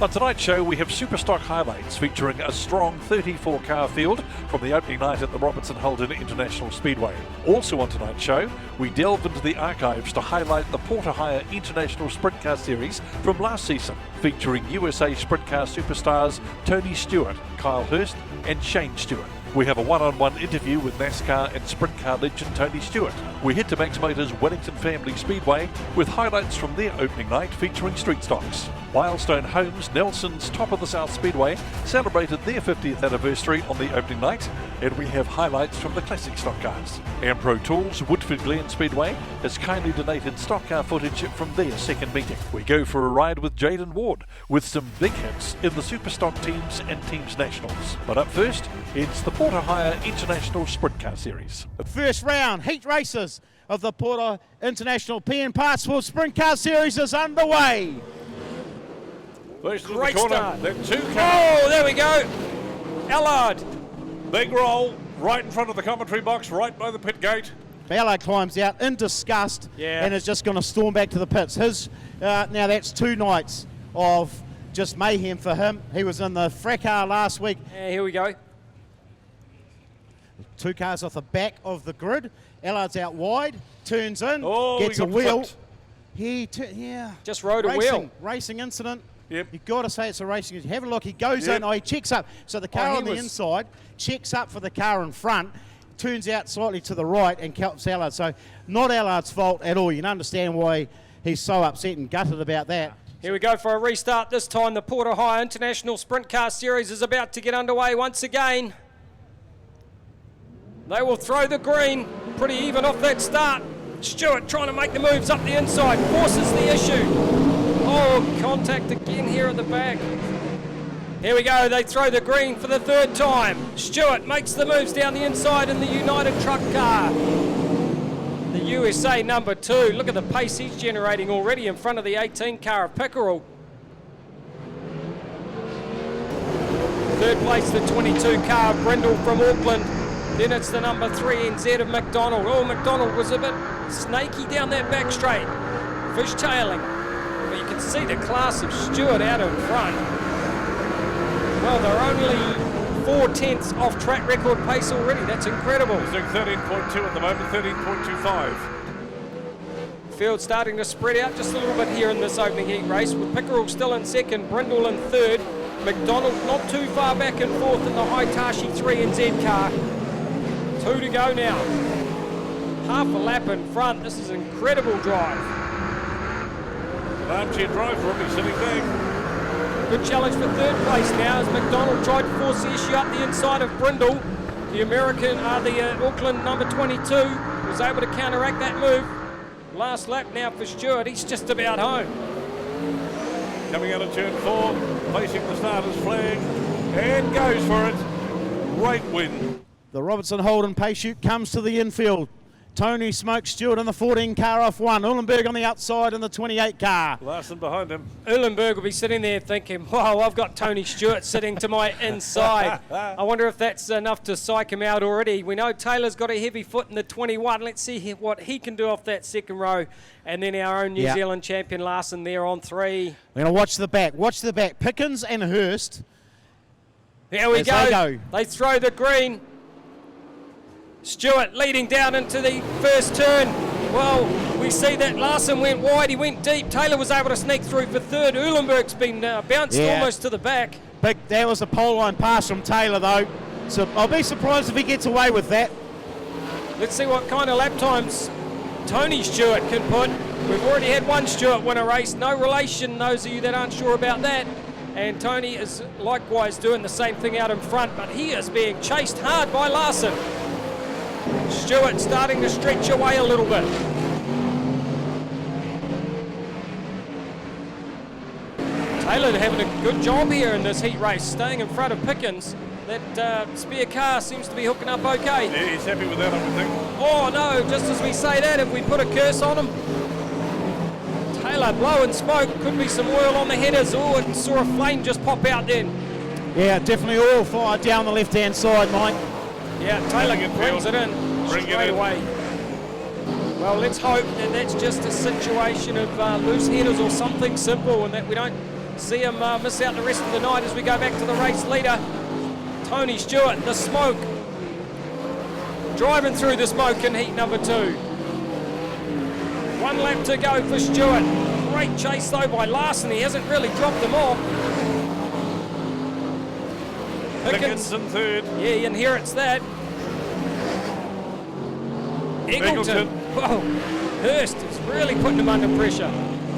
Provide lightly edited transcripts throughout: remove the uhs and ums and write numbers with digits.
On tonight's show, we have Superstock highlights featuring a strong 34-car field from the opening night at the Robertson Holden International Speedway. Also on tonight's show, we delve into the archives to highlight the Porter Hire International Sprint Car Series from last season, featuring USA Sprint Car superstars Tony Stewart, Kyle Hurst and Shane Stewart. We have a one-on-one interview with NASCAR and sprint car legend Tony Stewart. We head to Max Motors Wellington Family Speedway with highlights from their opening night featuring Streetstocks. Milestone Homes, Nelson's Top of the South Speedway, celebrated their 50th anniversary on the opening night, and we have highlights from the classic stock cars. And Pro Tools Woodford Glen Speedway has kindly donated stock car footage from their second meeting. We go for a ride with Jaden Ward with some big hits in the Superstock teams and teams nationals. But up first, it's the Porter Hire International Sprint Car Series. First round, heat races of the Porter International PN Passport Sprint Car Series is underway. First in Great the corner, start. then two cars. Oh, there we go. Allard. Big roll, right in front of the commentary box, right by the pit gate. Ballard climbs out in disgust and is just going to storm back to the pits. Now that's 2 nights of just mayhem for him. He was in the fracas last week. Yeah, here we go. 2 cars off the back of the grid. Allard's out wide, turns in, gets he a got wheel. flipped. Just rode a wheel. Racing incident. Yep. You've got to say it's a racing. Have a look. He goes in. He checks up. So the car on the inside checks up for the car in front, turns out slightly to the right and helps Allard. So not Allard's fault at all. You can understand why he's so upset and gutted about that. Here we go for a restart. This time the Porter Hire International Sprint Car Series is about to get underway once again. They will throw the green pretty even off that start. Stewart trying to make the moves up the inside, forces the issue. Oh, contact again here at the back. Here we go, they throw the green for the 3rd time. Stewart makes the moves down the inside in the United Truck car. The USA number 2, look at the pace he's generating already in front of the 18 car of Pickerel. 3rd place, the 22 car of Brindle from Auckland. Then it's the number 3 NZ of McDonald. Oh, McDonald was a bit snaky down that back straight. Fishtailing. But you can see the class of Stewart out in front. Well, they're only 4 tenths off track record pace already. That's incredible. He's doing 13.2 at the moment, 13.25. Field starting to spread out just a little bit here in this opening heat race, with Pickerel still in 2nd, Brindle in 3rd. McDonald not too far back and forth in the Hitachi 3 NZ car. 2 to go now. Half a lap in front. This is an incredible drive. Armchair drive for him, he's sitting back. Good challenge for 3rd place now as McDonald tried to force the issue up the inside of Brindle. The American, the Auckland number 22 was able to counteract that move. Last lap now for Stewart. He's just about home. Coming out of turn 4, facing the starter's flag, and goes for it. Great win. The Robertson Holden pace chute comes to the infield. Tony Smoke Stewart in the 14 car off 1. Uhlenberg on the outside in the 28 car. Larson behind him. Uhlenberg will be sitting there thinking, wow, I've got Tony Stewart sitting to my inside. I wonder if that's enough to psych him out already. We know Taylor's got a heavy foot in the 21. Let's see what he can do off that 2nd row. And then our own New Zealand champion Larson there on 3. We're going to watch the back. Watch the back. Pickens and Hurst. Here we go. They throw the green. Stewart leading down into the 1st turn. Well, we see that Larson went wide, he went deep. Taylor was able to sneak through for 3rd. Uhlenberg's been bounced almost to the back. That was a pole line pass from Taylor though. So I'll be surprised if he gets away with that. Let's see what kind of lap times Tony Stewart can put. We've already had one Stewart win a race. No relation, those of you that aren't sure about that. And Tony is likewise doing the same thing out in front, but he is being chased hard by Larson. Stewart starting to stretch away a little bit. Taylor having a good job here in this heat race, staying in front of Pickens. That spare car seems to be hooking up okay. Yeah, he's happy with that, I would think. Oh no, just as we say that, have we put a curse on him? Taylor blowing smoke, could be some oil on the headers. Oh, and saw a flame just pop out then. Yeah, definitely oil fire down the left-hand side, Mike. Yeah, Taylor brings it in straight away. Well, let's hope that that's just a situation of loose headers or something simple, and that we don't see him miss out the rest of the night as we go back to the race leader. Tony Stewart, the smoke. Driving through the smoke in heat number 2. 1 lap to go for Stewart. Great chase though by Larson. He hasn't really dropped them off. Higgins in third. Yeah, he inherits that. Eggleton. Whoa, Hurst is really putting him under pressure.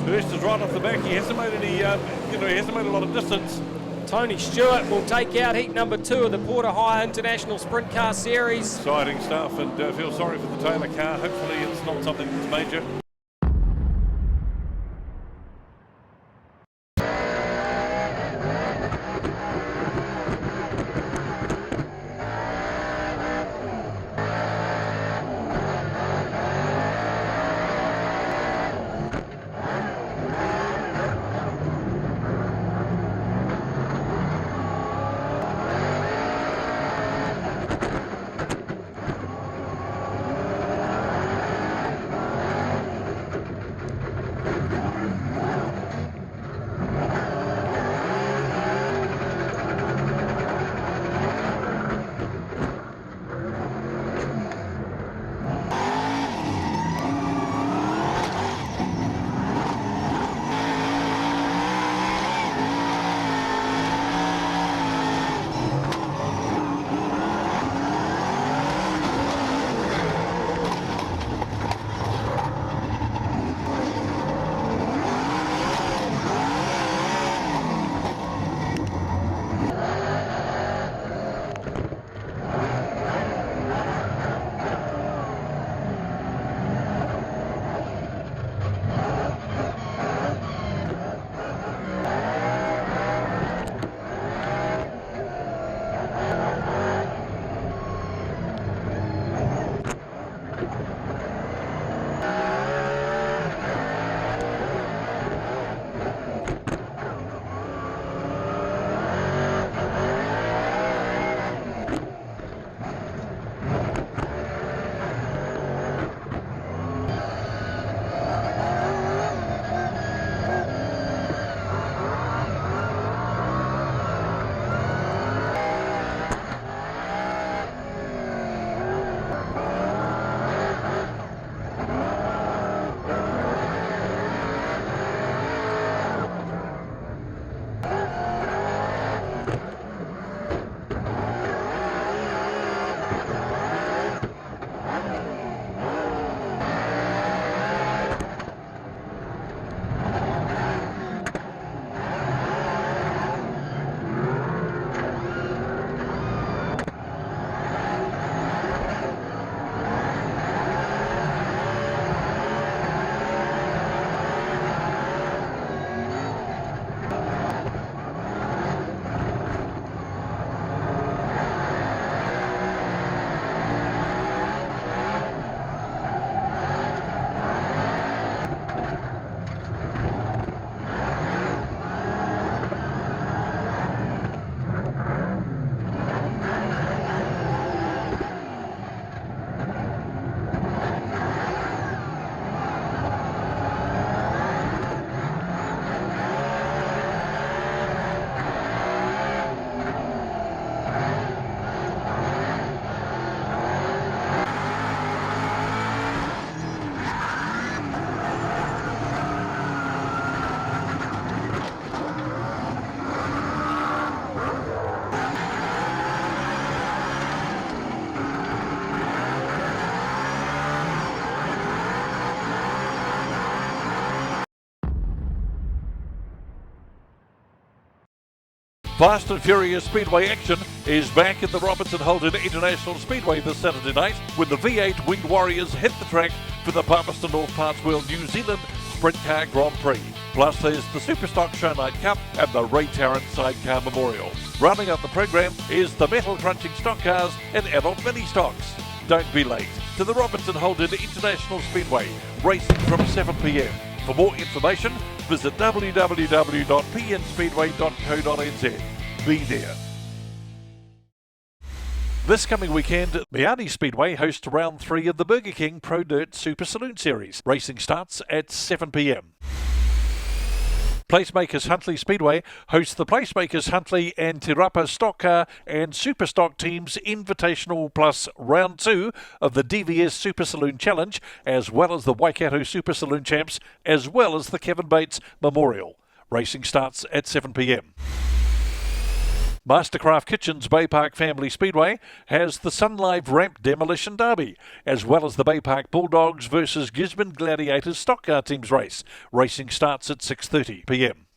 Hurst is right off the back. He hasn't made any, he hasn't made a lot of distance. Tony Stewart will take out heat number 2 of the Porter Hire International Sprint Car Series. Exciting stuff, and feel sorry for the Taylor car. Hopefully it's not something that's major. Fast and Furious Speedway action is back at the Robertson Holden International Speedway this Saturday night when the V8 Winged Warriors hit the track for the Palmerston North Parts World New Zealand Sprint Car Grand Prix. Plus there's the Superstock Show Night Cup and the Ray Tarrant Sidecar Memorial. Rounding up the program is the metal crunching stock cars and adult mini stocks. Don't be late to the Robertson Holden International Speedway, racing from 7 p.m. For more information, visit www.pnspeedway.co.nz. Be there. This coming weekend, Meani Speedway hosts round 3 of the Burger King Pro Dirt Super Saloon Series. Racing starts at 7 p.m. Placemakers Huntly Speedway hosts the Placemakers Huntly and Te Rapa Stock Car and Superstock teams Invitational Plus Round 2 of the DVS Super Saloon Challenge, as well as the Waikato Super Saloon Champs, as well as the Kevin Bates Memorial. Racing starts at 7 p.m. Mastercraft Kitchens Bay Park Family Speedway has the Sunlive Ramp Demolition Derby, as well as the Bay Park Bulldogs versus Gisborne Gladiators Stock Car Teams race. Racing starts at 6:30 p.m.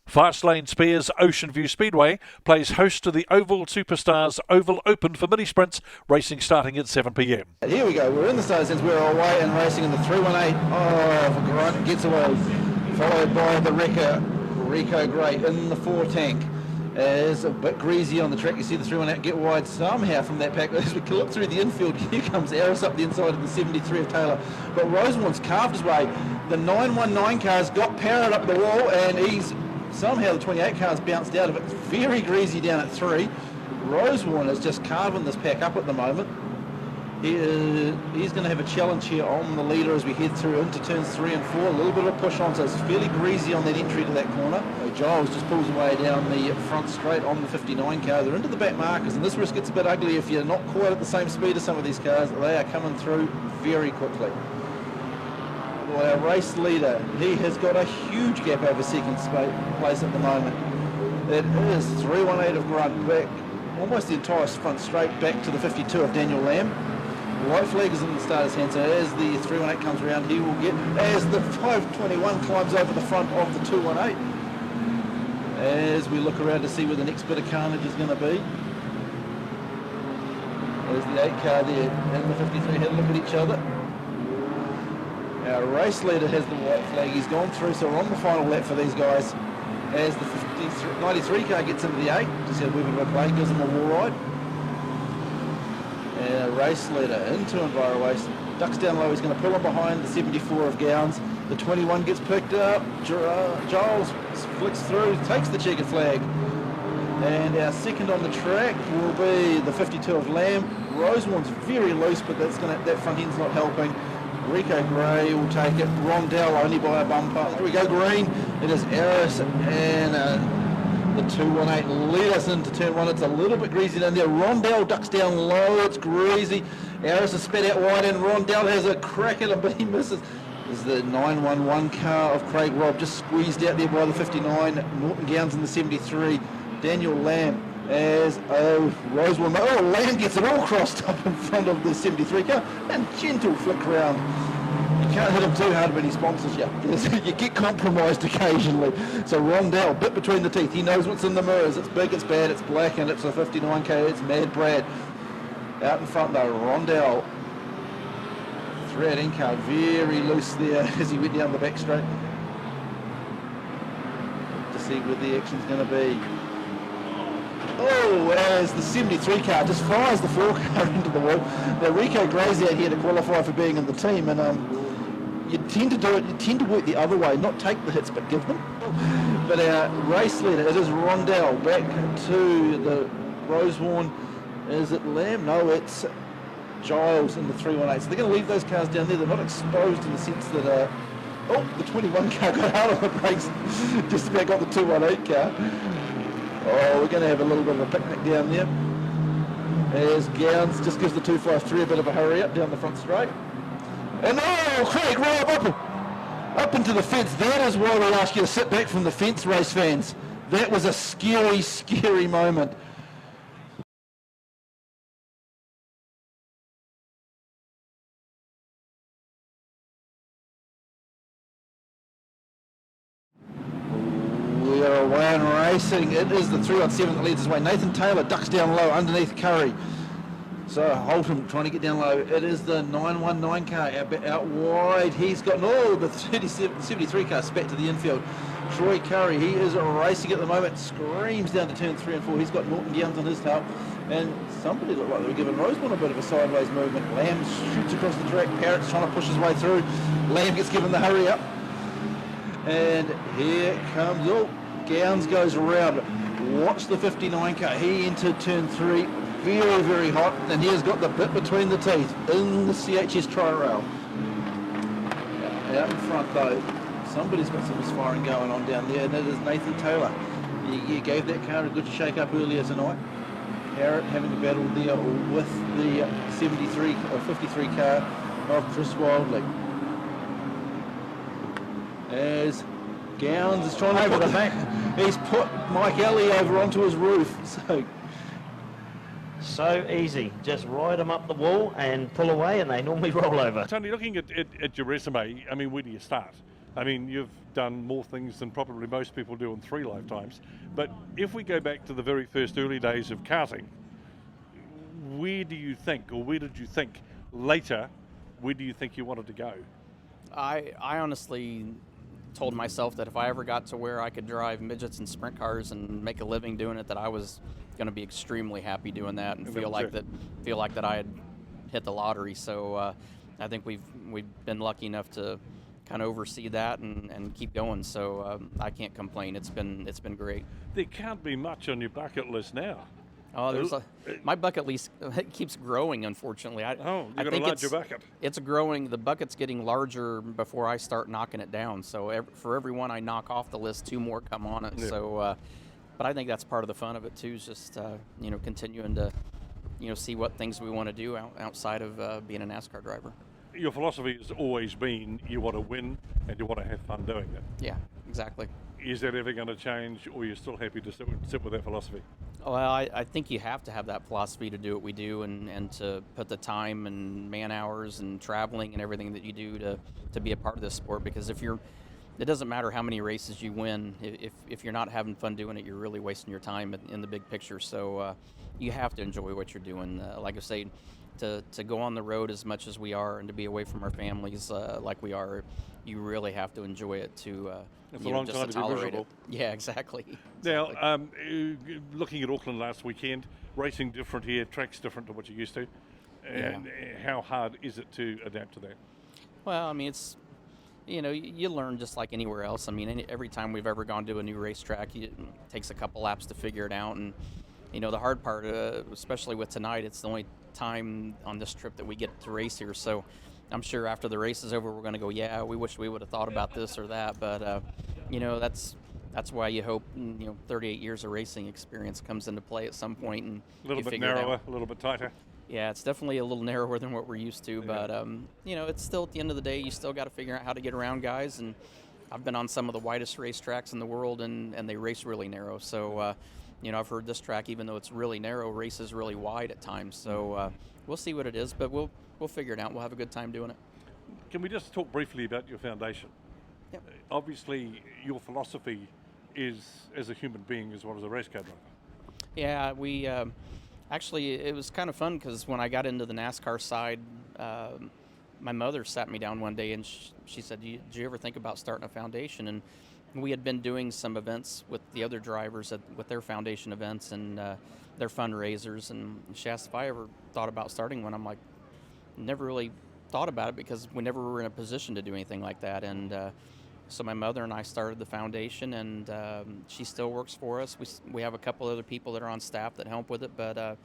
Fastlane Spears Ocean View Speedway plays host to the Oval Superstars Oval Open for mini sprints, racing starting at 7 p.m. Here we go, we're in the start since we're away and racing in the 318. Oh, Grunt gets away, followed by the Rico Great in the 4 tank. Is a bit greasy on the track. You see the 318 get wide look from that pack. As we look through the infield, here comes Aris up the inside of the 73 of Taylor. But Rosewarne's carved his way. The 919 car's got Parrot up the wall, and he's somehow the 28 car's bounced out of it. It's very greasy down at 3. Rosewarne is just carving this pack up at the moment. He's going to have a challenge here on the leader as we head through into turns 3 and 4. A little bit of a push on, so it's fairly greasy on that entry to that corner. So Giles just pulls away down the front straight on the 59 car. They're into the back markers, and this race gets a bit ugly if you're not quite at the same speed as some of these cars. They are coming through very quickly. Well, our race leader, he has got a huge gap over second place at the moment. It is 318 of Grunt back, almost the entire front straight back to the 52 of Daniel Lamb. White flag is in the starter's hand, so as the 318 comes around, he will get, as the 521 climbs over the front of the 218. As we look around to see where the next bit of carnage is going to be. There's the 8 car there, and the 53 had a look at each other. Our race leader has the white flag, he's gone through, so we're on the final lap for these guys. As the 93 car gets into the 8, just had a wee bit of a play, gives them a wall ride. And race leader into Envirowaste, ducks down low, he's going to pull on behind the 74 of Gowns. The 21 gets picked up, Giles flicks through, takes the checkered flag. And our second on the track will be the 52 of Lamb. Rosewarne's very loose, but that front end's not helping. Rico Gray will take it, Rondell only by a bumper. Here we go, green, it is Aris and the 218 lead us into turn 1. It's a little bit greasy down there. Rondell ducks down low, it's greasy. Aris is sped out wide and Rondell has a crack at it, but he misses. This is the 911 car of Craig Robb, just squeezed out there by the 59. Norton Gowns in the 73. Daniel Lamb as Rosewarne. Oh, Lamb gets it all crossed up in front of the 73 car. And gentle flick round. You can't hit him too hard when he sponsors you. You get compromised occasionally. So Rondell, bit between the teeth. He knows what's in the mirrors. It's big, it's bad, it's black, and it's a 59k. It's Mad Brad. Out in front though, Rondell. 318 car, very loose there as he went down the back straight. To see where the action's going to be. Oh, as the 73 car just fires the 4 car into the wall. Now Rico Gray's out here to qualify for being in the team, and you tend to do it, you tend to work the other way, not take the hits but give them. But our race leader, it is Rondell, back to the Rosewarne. Is it Lamb? No, it's Giles in the 318. So they're going to leave those cars down there. They're not exposed in the sense that oh, the 21 car got hard on the brakes just about got the 218 car. Oh, we're going to have a little bit of a picnic down there. As Gowns just gives the 253 a bit of a hurry up down the front straight. And oh, Craig Robb up into the fence. That is why we ask you to sit back from the fence, race fans. That was a scary, scary moment. We are away and racing. It is the 317 that leads us away. Nathan Taylor ducks down low underneath Curry. So Holton trying to get down low. It is the 919 car out wide. He's got the 73 car spat to the infield. Troy Curry, he is racing at the moment. Screams down to turn 3 and 4. He's got Norton Gowns on his tail. And somebody looked like they were giving Rosewarne a bit of a sideways movement. Lamb shoots across the track. Parrot's trying to push his way through. Lamb gets given the hurry up. And here comes, Gowns goes around. Watch the 59 car. He entered turn 3. Very, very hot, and he has got the bit between the teeth in the CHS tri-rail. Out in front though, Somebody's got some misfiring going on down there, and it is Nathan Taylor. He gave that car a good shake-up earlier tonight. Harrod having a battle there with the 73 or 53 car of Chris Wildley. As Gowns is trying to put he's put Mike Alley over onto his roof. So easy. Just ride them up the wall and pull away, and they normally roll over. Tony, looking at your resume, I mean, where do you start? I mean, you've done more things than probably most people do in 3 lifetimes. But if we go back to the very first early days of karting, where do you think, or where did you think later, where do you think you wanted to go? I honestly told myself that if I ever got to where I could drive midgets and sprint cars and make a living doing it, that I was going to be extremely happy doing that and feel like that I had hit the lottery. So I think we've been lucky enough to kind of oversee that and keep going. So I can't complain. It's been great. There can't be much on your bucket list now. Oh, my bucket list keeps growing, unfortunately. You've got a larger bucket. It's growing. The bucket's getting larger before I start knocking it down. So for every one I knock off the list, 2 more come on it. Yeah. So, but I think that's part of the fun of it too. Is just continuing to see what things we want to do outside of being a NASCAR driver. Your philosophy has always been you want to win and you want to have fun doing it. Yeah, exactly. Is that ever going to change, or are you still happy to sit with that philosophy? Well, I think you have to have that philosophy to do what we do and to put the time and man hours and traveling and everything that you do to be a part of this sport, because it doesn't matter how many races you win, if you're not having fun doing it, you're really wasting your time in the big picture. So you have to enjoy what you're doing. Like I say, to go on the road as much as we are and to be away from our families like we are, you really have to enjoy it to it's a long time to be miserable. Yeah, exactly. Now, looking at Auckland last weekend, racing different here, track's different to what you're used to. And how hard is it to adapt to that? Well, I mean, it's, you learn just like anywhere else. I mean, every time we've ever gone to a new racetrack, it takes a couple laps to figure it out. And, the hard part, especially with tonight, it's the only time on this trip that we get to race here. So I'm sure after the race is over, we're going to go, yeah, we wish we would have thought about this or that. But, that's why you hope, 38 years of racing experience comes into play at some point. And a little bit narrower, a little bit tighter. Yeah, it's definitely a little narrower than what we're used to. But, it's still, at the end of the day, you still got to figure out how to get around guys. And I've been on some of the widest racetracks in the world, and they race really narrow. So, I've heard this track, even though it's really narrow, races really wide at times. So we'll see what it is, but we'll figure it out. We'll have a good time doing it. Can we just talk briefly about your foundation? Yep. Obviously, your philosophy is as a human being as well as a race car driver. Yeah, we actually, it was kind of fun because when I got into the NASCAR side, my mother sat me down one day and she said, did you ever think about starting a foundation? And we had been doing some events with the other drivers with their foundation events and their fundraisers, and she asked if I ever thought about starting one. I'm like, never really thought about it because we never were in a position to do anything like that. And so my mother and I started the foundation, and she still works for us. We have a couple other people that are on staff that help with it, but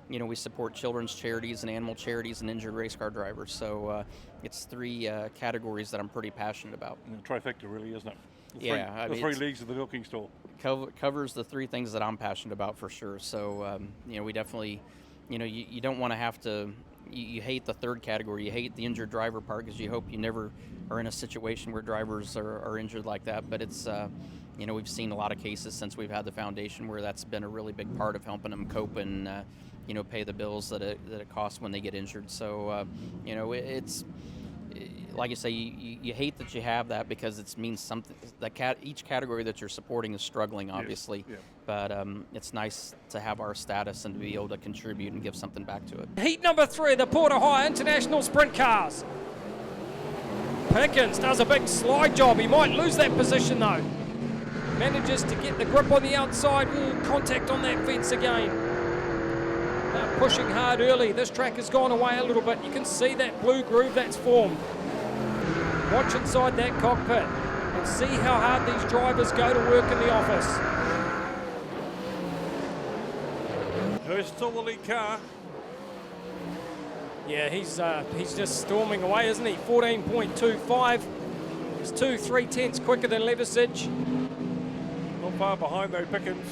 we support children's charities and animal charities and injured race car drivers. So it's 3 categories that I'm pretty passionate about. Trifecta, really, isn't it? The 3 leagues of the milking stool. Covers the 3 things that I'm passionate about for sure. So, we definitely, you don't want to have to, you hate the 3rd category. You hate the injured driver part because you hope you never are in a situation where drivers are injured like that. But it's, we've seen a lot of cases since we've had the foundation where that's been a really big part of helping them cope and, pay the bills that it costs when they get injured. So, it's, like you say, you hate that you have that because it means something. Each category that you're supporting is struggling, obviously. Yeah. But it's nice to have our status and to be able to contribute and give something back to it. Heat number 3, the Port Ohio International Sprint Cars. Pickens does a big slide job. He might lose that position though. Manages to get the grip on the outside. Ooh, contact on that fence again. They're pushing hard early. This track has gone away a little bit. You can see that blue groove that's formed. Watch inside that cockpit and see how hard these drivers go to work in the office. First to the lead car. Yeah, he's just storming away, isn't he? 14.25. He's 2-3 tenths quicker than Levisage. Not far behind though, Pickens.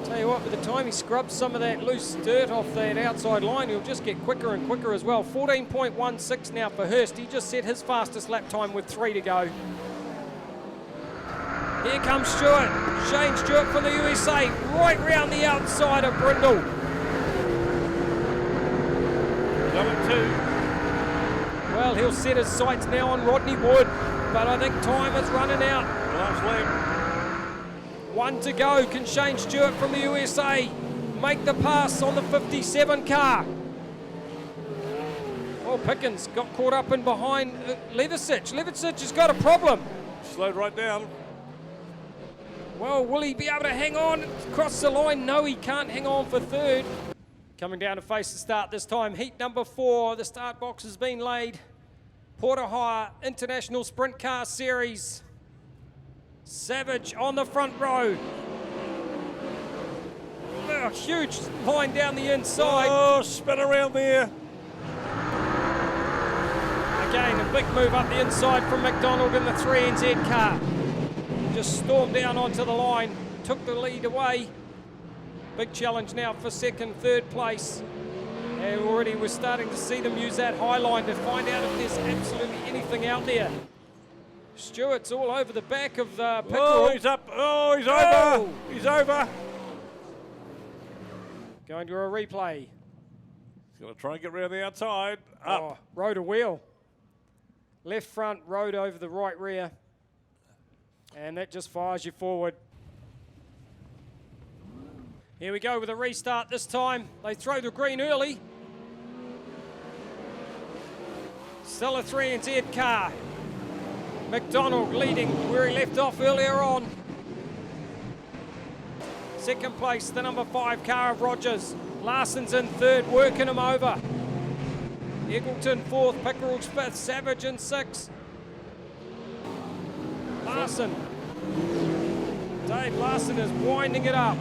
Tell you what, by the time he scrubs some of that loose dirt off that outside line, he'll just get quicker and quicker as well. 14.16 now for Hurst. He just set his fastest lap time with 3 to go. Here comes Stewart. Shane Stewart from the USA, right round the outside of Brindle. Number 2. Well, he'll set his sights now on Rodney Wood, but I think time is running out. Last lap. 1 to go. Can Shane Stewart from the USA make the pass on the 57 car? Oh, Pickens got caught up in behind Levisage. Levisage has got a problem. Slowed right down. Well, will he be able to hang on across the line? No, he can't hang on for third. Coming down to face the start this time. Heat number 4. The start box has been laid. Porter Hire International Sprint Car Series. Savage on the front row. A huge line down the inside. Oh, spin around there. Again, a big move up the inside from McDonald in the 3NZ car. Just stormed down onto the line, took the lead away. Big challenge now for second, third place. And already we're starting to see them use that high line to find out if there's absolutely anything out there. Stewart's all over the back of Pickerel. Oh, he's up. Oh, he's over. He's over. Going to a replay. He's going to try and get around the outside. Up. Oh, rode a wheel. Left front, rode over the right rear. And that just fires you forward. Here we go with a restart this time. They throw the green early. Still a 3NZ car. McDonald leading where he left off earlier on. Second place, the number 5 car of Rogers. Larson's in third, working him over. Eggleton 4th, Pickerel's 5th, Savage in 6th. Larson. Dave Larson is winding it up.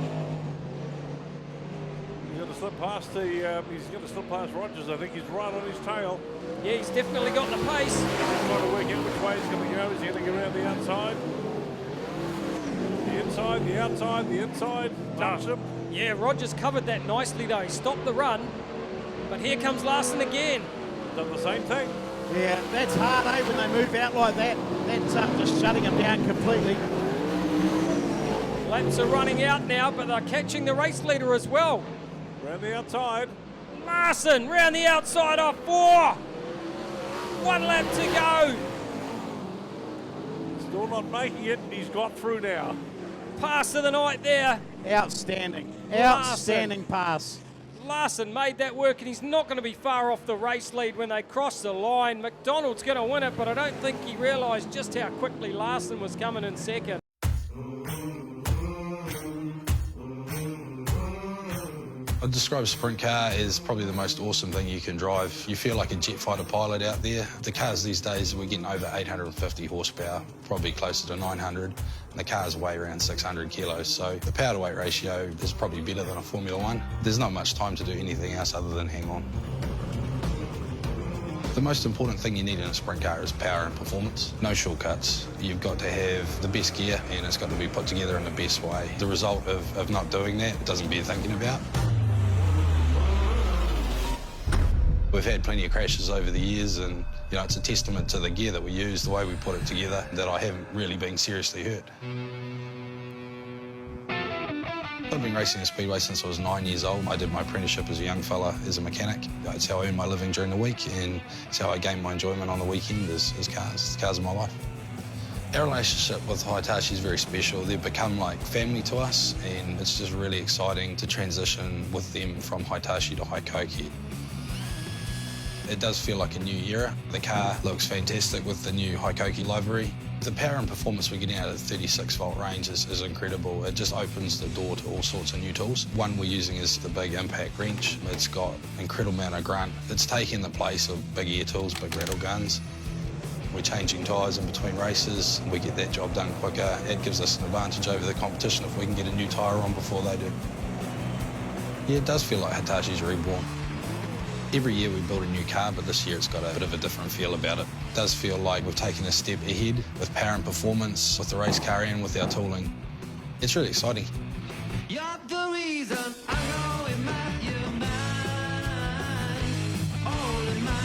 He's going to slip past Rogers. I think he's right on his tail. Yeah, he's definitely got the pace. He's trying to work out which way he's going to go. Is he going to go around the outside? The inside, the outside, the inside. Touch him. Yeah, Rogers covered that nicely though. He stopped the run. But here comes Larson again. Done the same thing. Yeah, that's hard, eh, when they move out like that. That's just shutting them down completely. Laps are running out now, but they're catching the race leader as well. Around the outside. Larson round the outside off 4. 1 lap to go. Still not making it. He's got through now. Pass of the night there. Outstanding. Larson. Outstanding pass. Larson made that work, and he's not going to be far off the race lead when they cross the line. McDonald's going to win it, but I don't think he realised just how quickly Larson was coming in second. I'd describe a sprint car as probably the most awesome thing you can drive. You feel like a jet fighter pilot out there. The cars these days, we're getting over 850 horsepower, probably closer to 900, and the cars weigh around 600 kilos, so the power to weight ratio is probably better than a Formula One. There's not much time to do anything else other than hang on. The most important thing you need in a sprint car is power and performance. No shortcuts. You've got to have the best gear, and it's got to be put together in the best way. The result of not doing that doesn't bear thinking about. We've had plenty of crashes over the years, and you know, it's a testament to the gear that we use, the way we put it together, that I haven't really been seriously hurt. I've been racing at Speedway since I was 9 years old. I did my apprenticeship as a young fella as a mechanic. That's how I earned my living during the week, and it's how I gained my enjoyment on the weekend is cars. Cars are my life. Our relationship with Hitachi is very special. They've become like family to us, and it's just really exciting to transition with them from Hitachi to Hikoki. It does feel like a new era. The car looks fantastic with the new Hikoki livery. The power and performance we're getting out of the 36-volt range is incredible. It just opens the door to all sorts of new tools. One we're using is the big impact wrench. It's got an incredible amount of grunt. It's taking the place of big air tools, big rattle guns. We're changing tyres in between races. We get that job done quicker. It gives us an advantage over the competition if we can get a new tyre on before they do. Yeah, it does feel like Hitachi's reborn. Every year we build a new car, but this year it's got a bit of a different feel about it. It does feel like we've taken a step ahead with power and performance, with the race car and with our tooling. It's really exciting. You're the reason I know it might you mine, all in mine.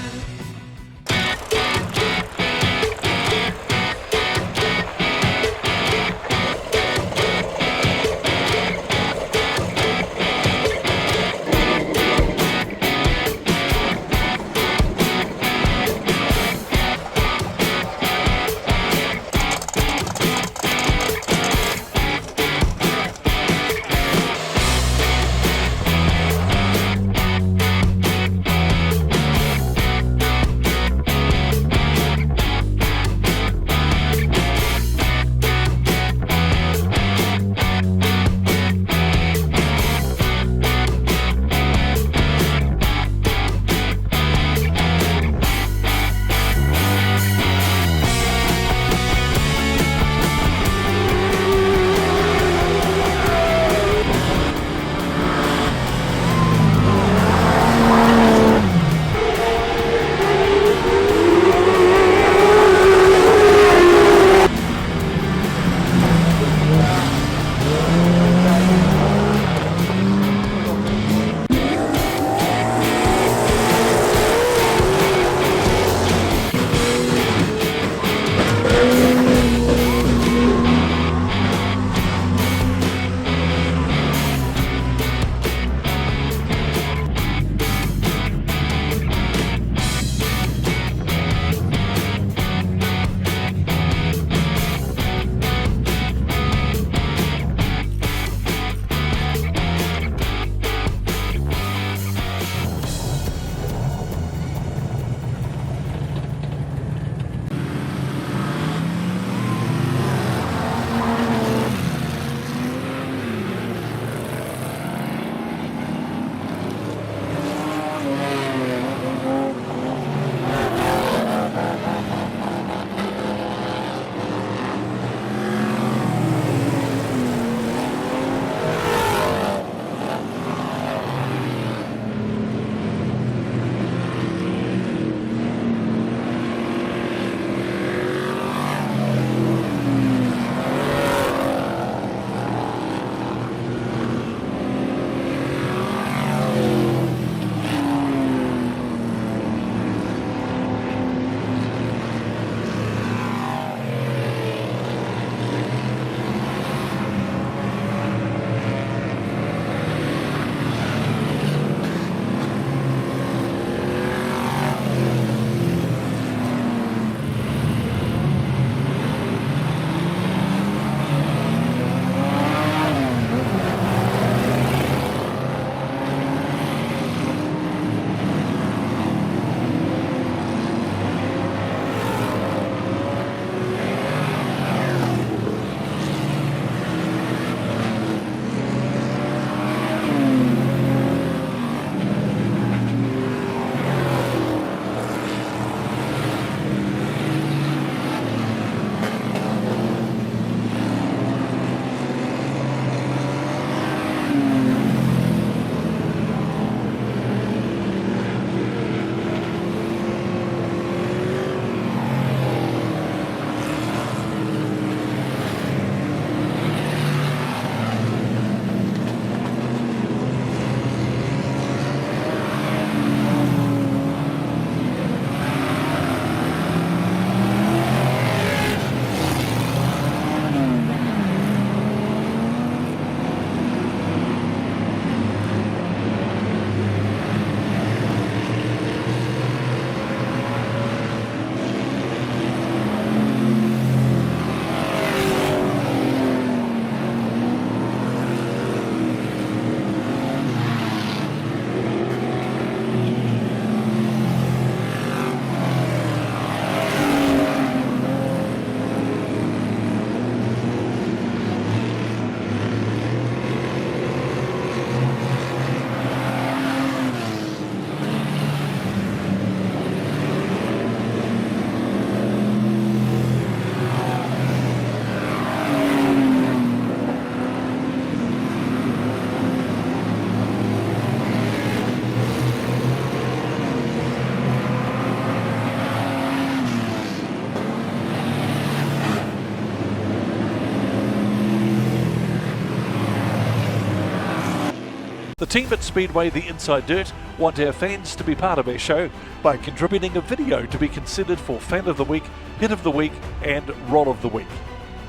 The team at Speedway The Inside Dirt want our fans to be part of our show by contributing a video to be considered for Fan of the Week, Hit of the Week and Roll of the Week.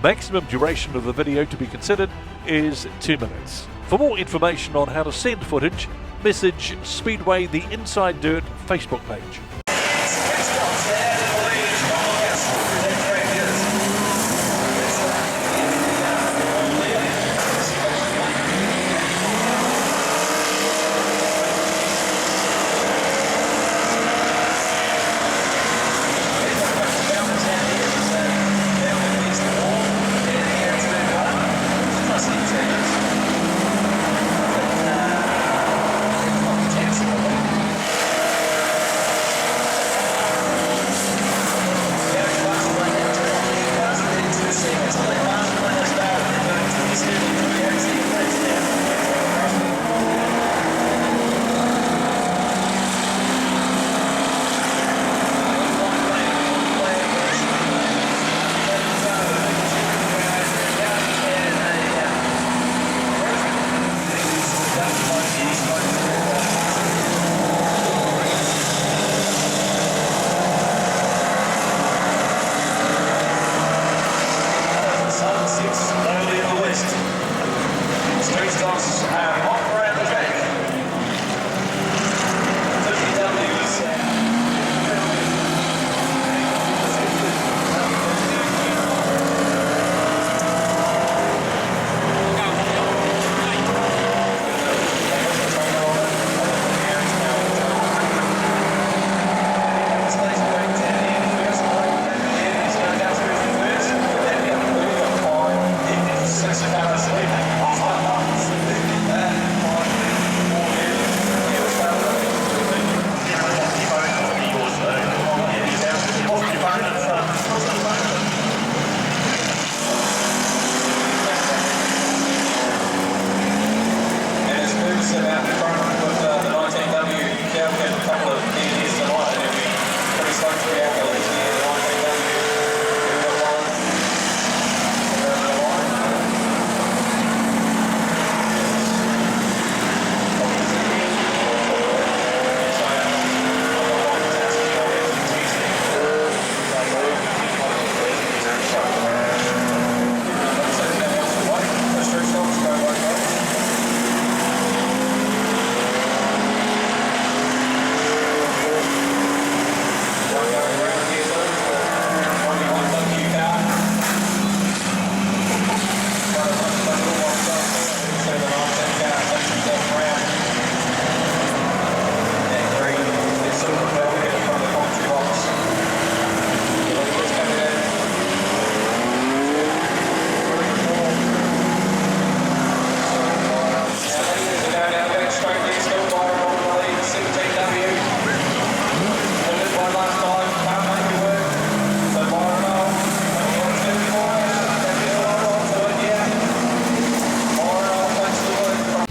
Maximum duration of the video to be considered is 2 minutes. For more information on how to send footage, message Speedway The Inside Dirt Facebook page.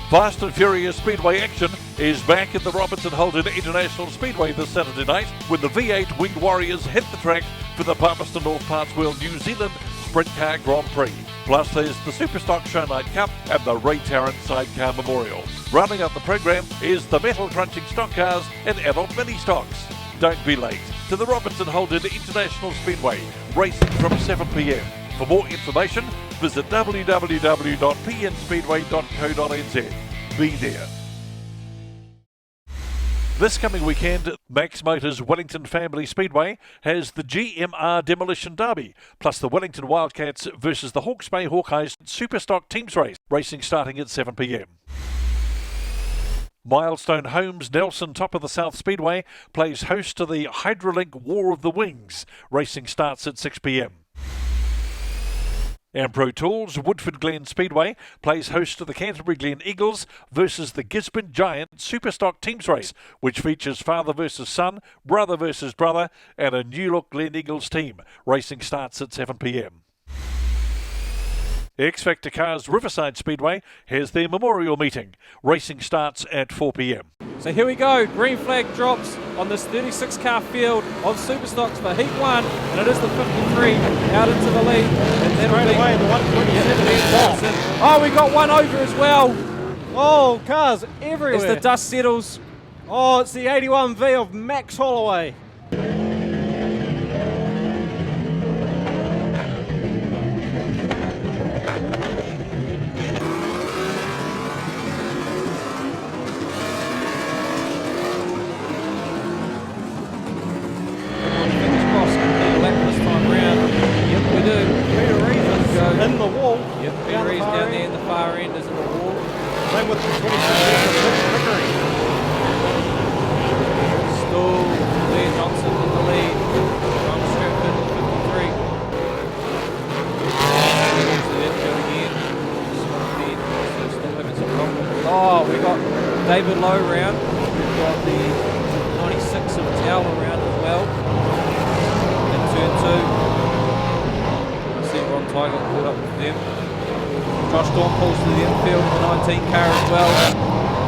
Fast and Furious Speedway action is back at the Robertson Holden International Speedway this Saturday night when the V8 Winged Warriors hit the track for the Palmerston North Partswheel New Zealand Sprint Car Grand Prix. Plus there's the Superstock Show Night Cup and the Ray Tarrant Sidecar Memorial. Rounding up the program is the metal crunching stock cars and adult mini stocks. Don't be late to the Robertson Holden International Speedway, racing from 7 p.m. For more information, visit www.pnspeedway.co.nz. Be there. This coming weekend, Max Motors Wellington Family Speedway has the GMR Demolition Derby, plus the Wellington Wildcats versus the Hawke's Bay Hawkeyes Superstock Teams Race, racing starting at 7 p.m. Milestone Homes Nelson Top of the South Speedway plays host to the Hydrolink War of the Wings, racing starts at 6 p.m. Ampro Tools Woodford Glen Speedway plays host to the Canterbury Glen Eagles versus the Gisborne Giant Superstock Teams Race, which features father versus son, brother versus brother, and a New Look Glen Eagles team. Racing starts at 7 p.m. X Factor Cars Riverside Speedway has their memorial meeting. Racing starts at 4 p.m. So here we go, green flag drops on this 36 car field of Superstocks for Heat 1, and it is the 53 out into the lead. And that'll be away, the 127 oh, we got one over as well. Oh, cars everywhere. As the dust settles. Oh, it's the 81V of Max Holloway. In the wall. Yep, down there in the far end is in the wall. Same with the 26 Vickery. Still Lee Johnson in the lead. John Stratford, 53. There's the infield again. Still having some problems. Oh, we got David Lowe round. We've got the 96 of Towel around as well. In turn 2. Ron Ty got caught up with them. Josh Dawn pulls to the infield in the 19 car as well.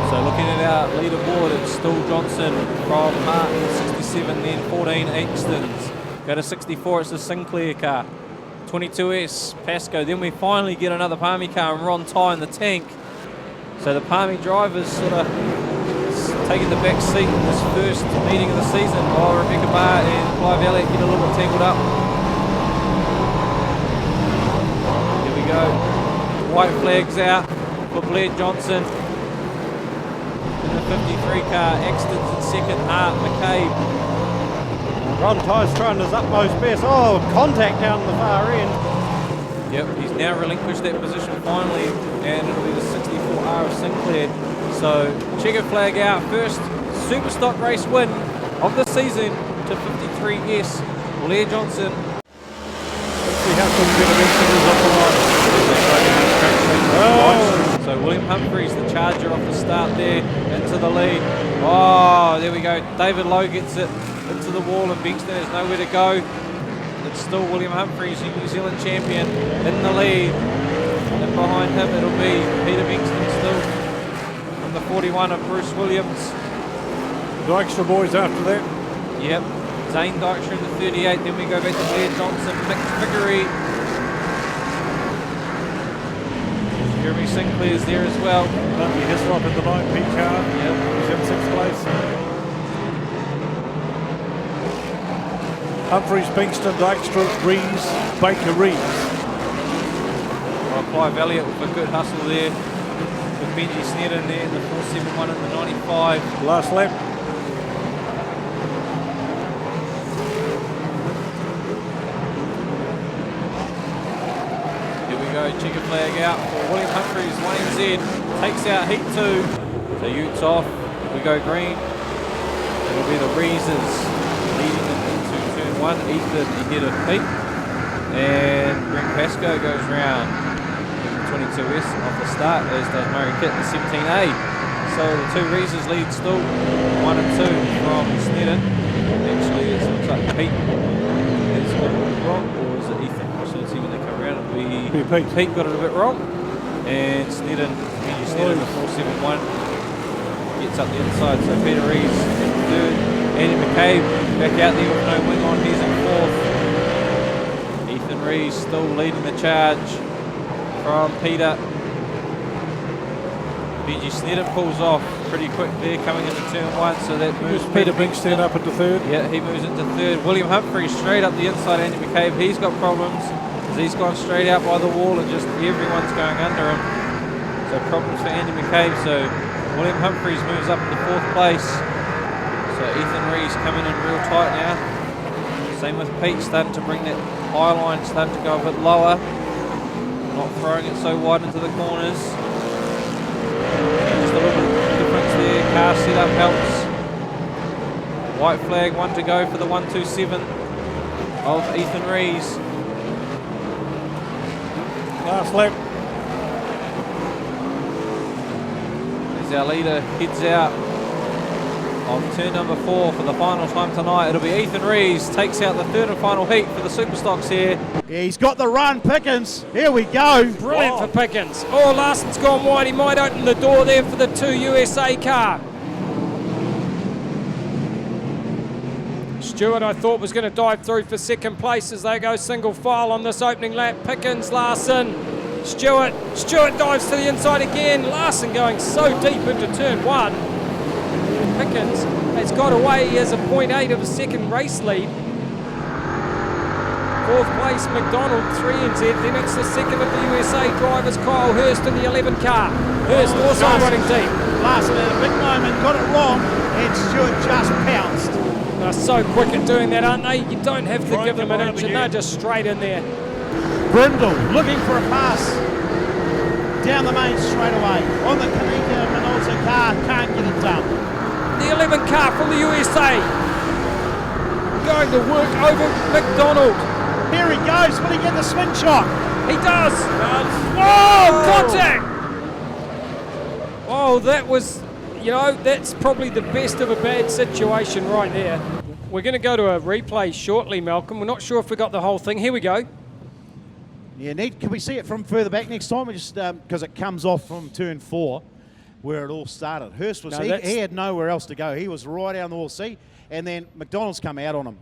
So looking at our leaderboard, it's still Johnson from Martin, 67, then 14 Extons. Go to 64, it's the Sinclair car. 22S, Pasco. Then we finally get another Palmy car and Ron Ty in the tank. So the Palmy drivers sort of taking the back seat in this first meeting of the season. Oh, Rebecca Barr and Clive Elliott get a little bit tangled up. Go. White flags out for Blair Johnson. In the 53 car, Exton's in second, Hart, McCabe. Ron Ty's trying his utmost best. Oh, contact down the far end. Yep, he's now relinquished that position finally, and it'll be the 64R of Sinclair. So, checker flag out. First Superstock race win of the season to 53S, Blair Johnson. Let's see how good Benson is off the line. So William Humphries, the charger off the start there, into the lead. Oh, there we go. David Lowe gets it into the wall and Bengston has nowhere to go. It's still William Humphries, the New Zealand champion, in the lead. And behind him it'll be Peter Bengston still from the 41 of Bruce Williams. Dykstra boys after that. Yep. Zane Dykstra in the 38. Then we go back to Blair Johnson, Mick Vickery. Jeremy Sinclair's there as well. Lundy Hislop in the 9P car. Yep. He's in 6th place. Humphries, Bengston, Dykstra, Rees, Baker, Rees. Well, Clive Elliott with a good hustle there. With Benji Sneddon there in the 471 and the 95. Last lap. Checker flag out for William Humphries. Wayne Z takes out heat 2. So Utes off. We go green. It'll be the Reeses leading them into turn 1. Ethan ahead of Pete. And Greg Pasco goes round with the 22S off the start, as does Murray Kitt in the 17A. So the two Reeses lead still 1 and 2 from Sneddon. Actually, it looks like Pete has got it wrong, or is it Ethan? So let's see when they come around. It'll be Pete got it a bit wrong. And Sneddon, Benji Sneddon, the 471, gets up the inside. So Peter Rees in third. Andy McCabe back out there with no wing on. He's in fourth. Ethan Rees still leading the charge from Peter. Benji Sneddon pulls off pretty quick there coming into turn 1. So that moves Peter Bingston up into third. Yeah, he moves into third. William Humphries straight up the inside. Andy McCabe, he's got problems. He's gone straight out by the wall and just everyone's going under him. So problems for Andy McCabe. So William Humphries moves up into 4th place. So Ethan Rees coming in real tight now. Same with Pete, starting to bring that high line, starting to go a bit lower. Not throwing it so wide into the corners. Just a little bit of difference there. Car setup helps. White flag, 1 to go for the 127 of Ethan Rees. Last lap. As our leader heads out on turn number 4 for the final time tonight, it'll be Ethan Rees takes out the third and final heat for the Superstocks here. Yeah, he's got the run, Pickens. Here we go. Brilliant for Pickens. Oh, Larson's gone wide. He might open the door there for the 2 USA car. Stewart, I thought, was going to dive through for second place as they go single file on this opening lap. Pickens, Larson, Stewart dives to the inside again. Larson going so deep into turn 1. Pickens has got away. He has a 0.8 of a second race lead. 4th place, McDonald, 3 NZ. Then it's the second of the USA drivers, Kyle Hurst in the 11 car. Hurst also running deep. Larson had a big moment, got it wrong, and Stewart just pounced. They're so quick at doing that, aren't they? You don't have to give them an inch, and they're just straight in there. Brindle looking for a pass down the main straight away. On the Kanika Minolta car, can't get it done. The 11 car from the USA going to work over McDonald. Here he goes. Will he get the swing shot? He does. Oh, contact! Oh, that was, you know, that's probably the best of a bad situation right there. We're going to go to a replay shortly, Malcolm. We're not sure if we got the whole thing. Here we go. Yeah, can we see it from further back next time? Just because it comes off from turn 4, where it all started. Hurst was he had nowhere else to go. He was right out on the wall. See, and then McDonald's come out on him.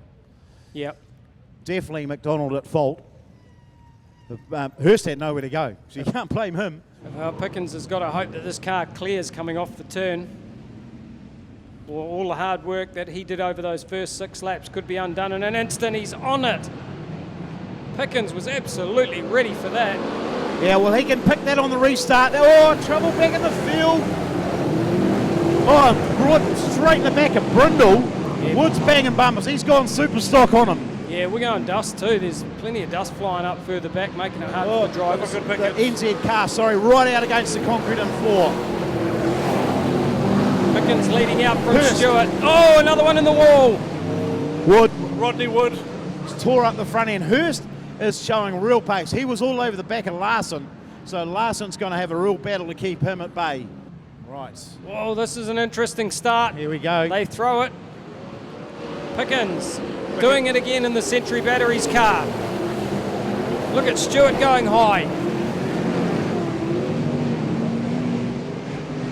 Yep. Definitely McDonald at fault. Hurst had nowhere to go, so you can't blame him. Well, Pickens has got to hope that this car clears coming off the turn. Well, all the hard work that he did over those first 6 laps could be undone in an instant. He's on it. Pickens was absolutely ready for that. Yeah, well, he can pick that on the restart. Oh, trouble back in the field. Oh, brought straight in the back of Brindle. Yeah. Woods banging bumpers. He's gone Superstock on him. Yeah, we're going dust too. There's plenty of dust flying up further back, making it hard for the drivers. The NZ car, right out against the concrete and floor. Pickens leading out from Stewart. Oh, another one in the wall. Rodney Wood. Tore up the front end. Hurst is showing real pace. He was all over the back of Larson, so Larson's going to have a real battle to keep him at bay. Right. Whoa, this is an interesting start. Here we go. They throw it. Pickens doing it again in the Century Batteries car. Look at Stewart going high.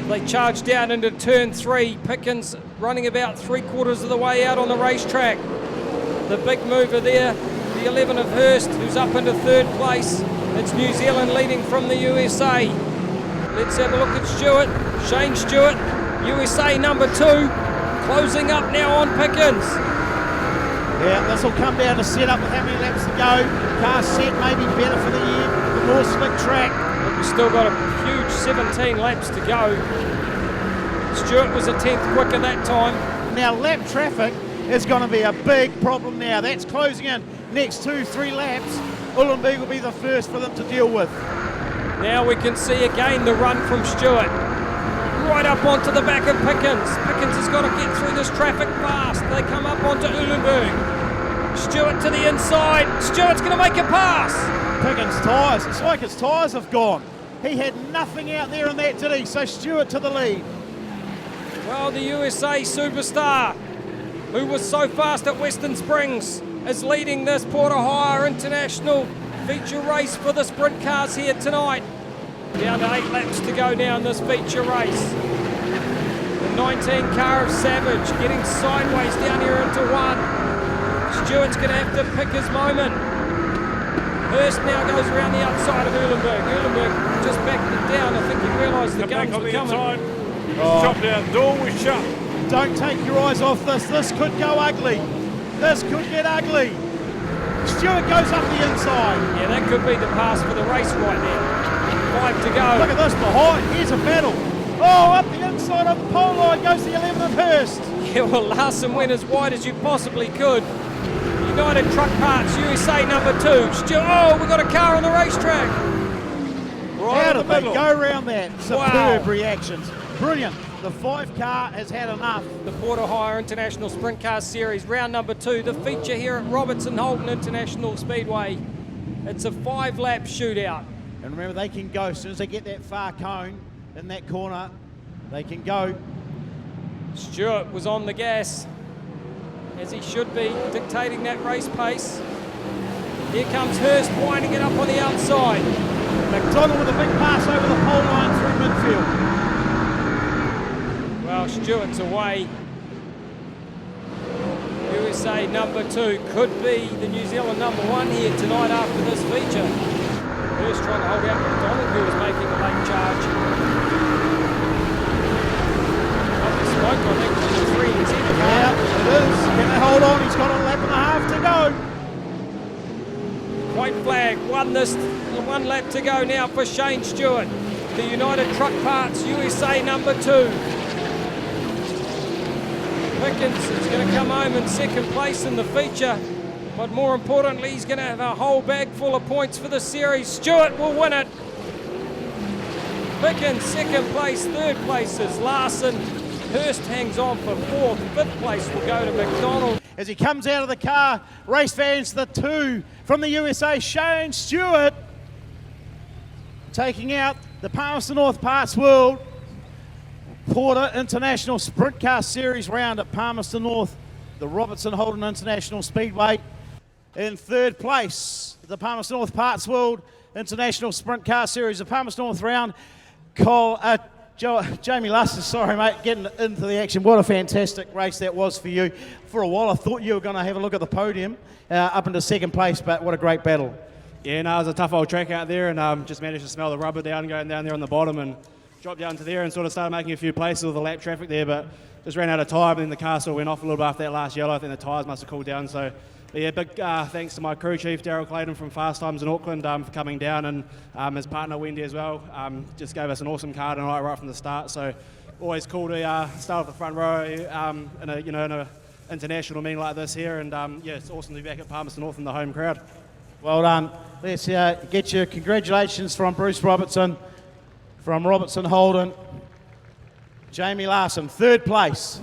They charge down into turn 3. Pickens running about 3/4 of the way out on the racetrack. The big mover there, the 11 of Hurst, who's up into 3rd place. It's New Zealand leading from the USA. Let's have a look at Stewart. Shane Stewart, USA number 2, closing up now on Pickens. Yeah, this will come down to set up with how many laps to go. Car set may be better for the year, the more slick track. But we've still got a huge 17 laps to go. Stewart was a 10th quicker that time. Now lap traffic is going to be a big problem now. That's closing in. Next 2-3 laps, Ullenberg will be the first for them to deal with. Now we can see again the run from Stewart. Right up onto the back of Pickens. Pickens has got to get through this traffic fast. They come up onto Ullenberg. Stewart to the inside. Stewart's going to make a pass. Pickens' tyres. It's like his tyres have gone. He had nothing out there in that, did he? So Stewart to the lead. Well, the USA superstar, who was so fast at Western Springs, is leading this Port Ohio International feature race for the sprint cars here tonight. Down to 8 laps to go now in this feature race. The 19 car of Savage getting sideways down here into 1. Stewart's going to have to pick his moment. Hurst now goes around the outside of Ullenberg. Ullenberg just backed it down. I think he realised the guns were coming. Chop down, door was shut. Don't take your eyes off this. This could go ugly. This could get ugly. Stewart goes up the inside. Yeah, that could be the pass for the race right there. 5 to go. Look at this behind. Here's a battle. Oh, up the inside of the pole line goes the 11 of Hurst. Yeah, well, Larson went as wide as you possibly could. United Truck Parts, USA number 2. Oh, we've got a car on the racetrack. Right. How did they go around that? Superb reactions. Brilliant. The 5 car has had enough. The Port Ohio International Sprint Car Series, round number 2. The feature here at Robertson Holden International Speedway. It's a 5-lap shootout. And remember, they can go as soon as they get that far cone in that corner. They can go. Stewart was on the gas, as he should be, dictating that race pace. Here comes Hurst winding it up on the outside. McDonald with a big pass over the pole line through midfield. Well, Stewart's away. USA number 2 could be the New Zealand number 1 here tonight after this feature. Hurst trying to hold out McDonald, who was making a late charge. Up the smoke, I think, from the 3 and 10 car. Yeah, it is. Can they hold on? He's got a lap and a half to go. White flag, one lap to go now for Shane Stewart. The United Truck Parts USA number 2. Pickens is going to come home in second place in the feature, but more importantly, he's going to have a whole bag full of points for the series. Stewart will win it. Pickens second place, third place is Larson. Hurst hangs on for fourth. Fifth place will go to McDonald. As he comes out of the car, race fans, the 2 from the USA, Shane Stewart, taking out the Palmerston North Parts World Porter International Sprint Car Series round at Palmerston North, the Robertson Holden International Speedway. In third place, the Palmerston North Parts World International Sprint Car Series, the Palmerston North round, Jamie Lusser, sorry mate, getting into the action. What a fantastic race that was for you. For a while I thought you were going to have a look at the podium up into second place, but what a great battle. Yeah, no, it was a tough old track out there, and just managed to smell the rubber going down there on the bottom, and dropped down to there and sort of started making a few places with the lap traffic there, but just ran out of time, and then the car sort of went off a little bit after that last yellow. I think the tyres must have cooled down. So, but yeah, big thanks to my crew chief, Daryl Clayton from Fast Times in Auckland for coming down, and his partner Wendy as well. Just gave us an awesome car tonight right from the start. So always cool to start off the front row in a international meeting like this here, and yeah, it's awesome to be back at Palmerston North in the home crowd. Well done. Let's get your congratulations from Bruce Robertson, from Robertson Holden. Jamie Larson, third place.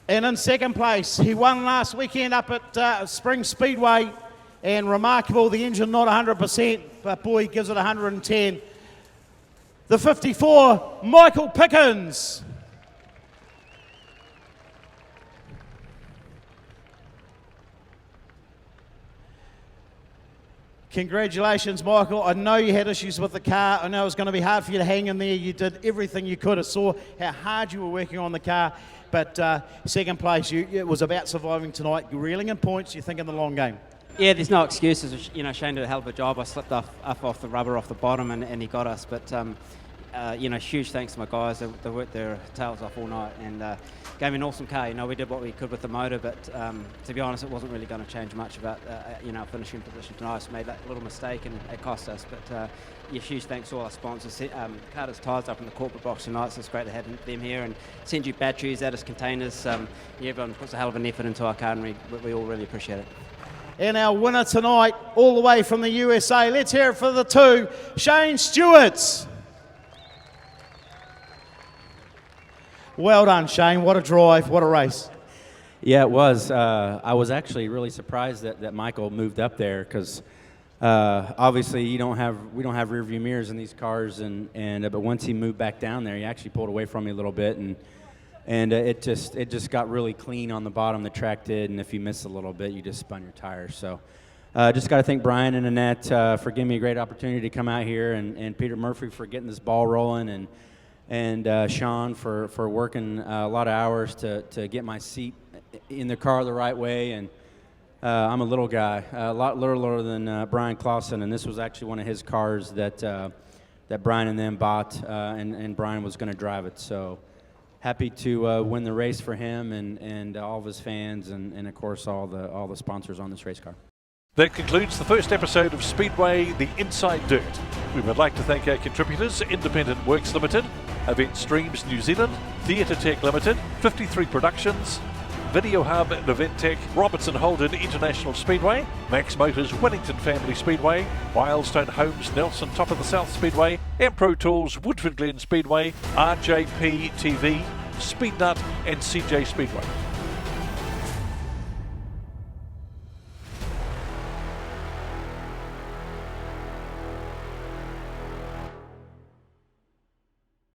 And in second place, he won last weekend up at Spring Speedway, and remarkable, the engine not 100%, but boy, he gives it 110. The 54, Michael Pickens. Congratulations, Michael. I know you had issues with the car. I know it was going to be hard for you to hang in there. You did everything you could. I saw how hard you were working on the car. But second place, it was about surviving tonight. You're reeling in points. You're thinking the long game. Yeah, there's no excuses. You know, Shane did a hell of a job. I slipped off the rubber off the bottom, and he got us. But you know, huge thanks to my guys. They worked their tails off all night and gave me an awesome car. You know, we did what we could with the motor, but to be honest, it wasn't really going to change much about you know, finishing position tonight. So made that little mistake and it cost us. But yeah, huge thanks to all our sponsors. Carter's Tyres up in the corporate box tonight, so it's great to have them here and send you batteries, out as containers. Yeah, everyone puts a hell of an effort into our car, and we all really appreciate it. And our winner tonight, all the way from the USA. Let's hear it for the 2, Shane Stewart. Well done, Shane. What a drive. What a race. Yeah, it was. I was actually really surprised that Michael moved up there because obviously we don't have rear view mirrors in these cars, but once he moved back down there, he actually pulled away from me a little bit, and it just got really clean on the bottom. The track did, and if you miss a little bit, you just spun your tires. So just got to thank Brian and Annette for giving me a great opportunity to come out here, and Peter Murphy for getting this ball rolling, and Sean for working a lot of hours to get my seat in the car the right way. And I'm a little guy, a lot littler than Brian Clausen, and this was actually one of his cars that Brian and them bought, and Brian was going to drive it. So happy to win the race for him and all of his fans, and of course all the sponsors on this race car. That concludes the first episode of Speedway, The Inside Dirt. We would like to thank our contributors, Independent Works Limited, Event Streams New Zealand, Theatre Tech Limited, 53 Productions, Video Hub and Event Tech, Robertson Holden International Speedway, Max Motors Wellington Family Speedway, Wildstone Homes Nelson Top of the South Speedway, Empro Tools Woodford Glen Speedway, RJP TV, Speednut and CJ Speedway.